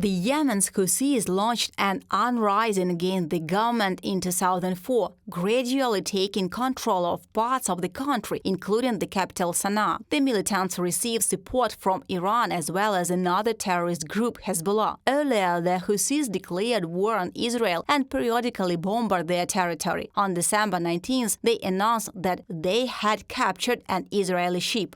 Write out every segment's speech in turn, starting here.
The Yemen's Houthis launched an uprising against the government in 2004, gradually taking control of parts of the country, including the capital Sana'a. The militants received support from Iran as well as another terrorist group, Hezbollah. Earlier, the Houthis declared war on Israel and periodically bombarded their territory. On December 19th, they announced that they had captured an Israeli ship.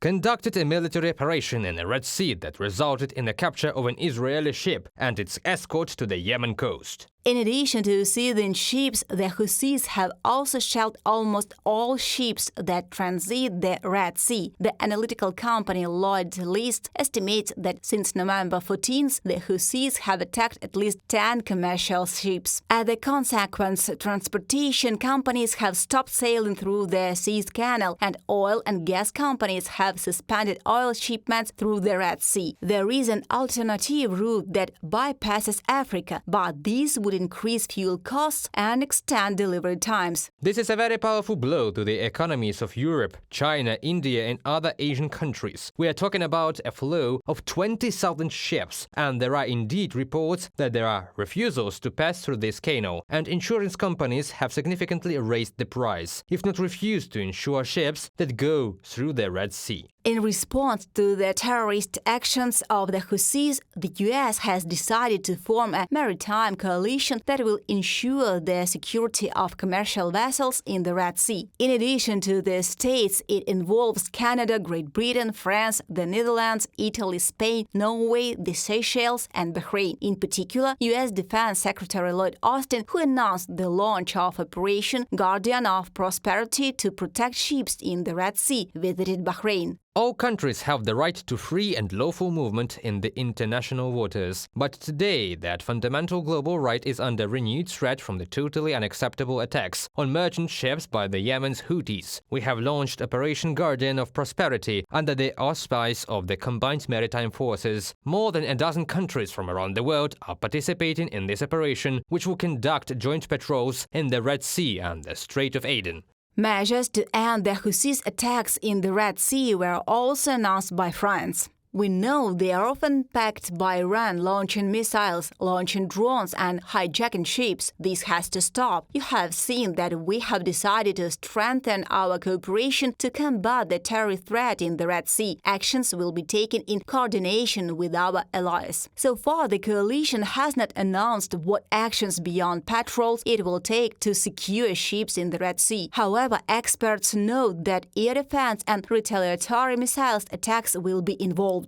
Conducted a military operation in the Red Sea that resulted in the capture of an Israeli ship and its escort to the Yemen coast. In addition to seizing ships, the Houthis have also shelled almost all ships that transit the Red Sea. The analytical company Lloyd's List estimates that since November 14th, the Houthis have attacked at least 10 commercial ships. As a consequence, transportation companies have stopped sailing through the Suez Canal, and oil and gas companies have suspended oil shipments through the Red Sea. There is an alternative route that bypasses Africa, but this would increase fuel costs and extend delivery times. This is a very powerful blow to the economies of Europe, China, India and other Asian countries. We are talking about a flow of 20,000 ships, and there are indeed reports that there are refusals to pass through this canal, and insurance companies have significantly raised the price, if not refused to insure ships that go through the Red Sea. In response to the terrorist actions of the Houthis, the US has decided to form a maritime coalition that will ensure the security of commercial vessels in the Red Sea. In addition to the states, it involves Canada, Great Britain, France, the Netherlands, Italy, Spain, Norway, the Seychelles, and Bahrain. In particular, US Defense Secretary Lloyd Austin, who announced the launch of Operation Guardian of Prosperity to protect ships in the Red Sea, visited Bahrain. All countries have the right to free and lawful movement in the international waters. But today, that fundamental global right is under renewed threat from the totally unacceptable attacks on merchant ships by the Yemen's Houthis. We have launched Operation Guardian of Prosperity under the auspice of the Combined Maritime Forces. More than a dozen countries from around the world are participating in this operation, which will conduct joint patrols in the Red Sea and the Strait of Aden. Measures to end the Houthis' attacks in the Red Sea were also announced by France. We know they are often backed by Iran, launching missiles, launching drones, and hijacking ships. This has to stop. You have seen that we have decided to strengthen our cooperation to combat the terror threat in the Red Sea. Actions will be taken in coordination with our allies. So far, the coalition has not announced what actions beyond patrols it will take to secure ships in the Red Sea. However, experts note that air defense and retaliatory missiles attacks will be involved.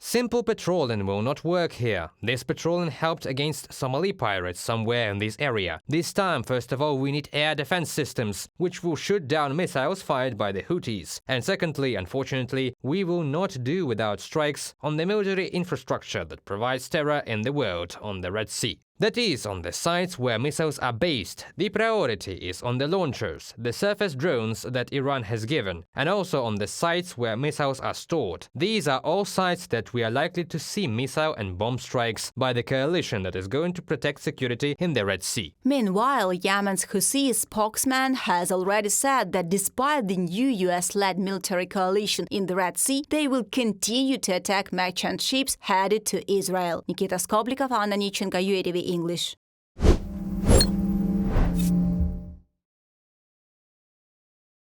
Simple patrolling will not work here. This patrolling helped against Somali pirates somewhere in this area. This time, first of all, we need air defense systems, which will shoot down missiles fired by the Houthis. And secondly, unfortunately, we will not do without strikes on the military infrastructure that provides terror in the world on the Red Sea. That is, on the sites where missiles are based. The priority is on the launchers, the surface drones that Iran has given, and also on the sites where missiles are stored. These are all sites that we are likely to see missile and bomb strikes by the coalition that is going to protect security in the Red Sea. Meanwhile, Yemen's Houthi spokesman has already said that despite the new US-led military coalition in the Red Sea, they will continue to attack merchant ships headed to Israel. Nikita Skoblikov, Anna Nichenko, UATV English.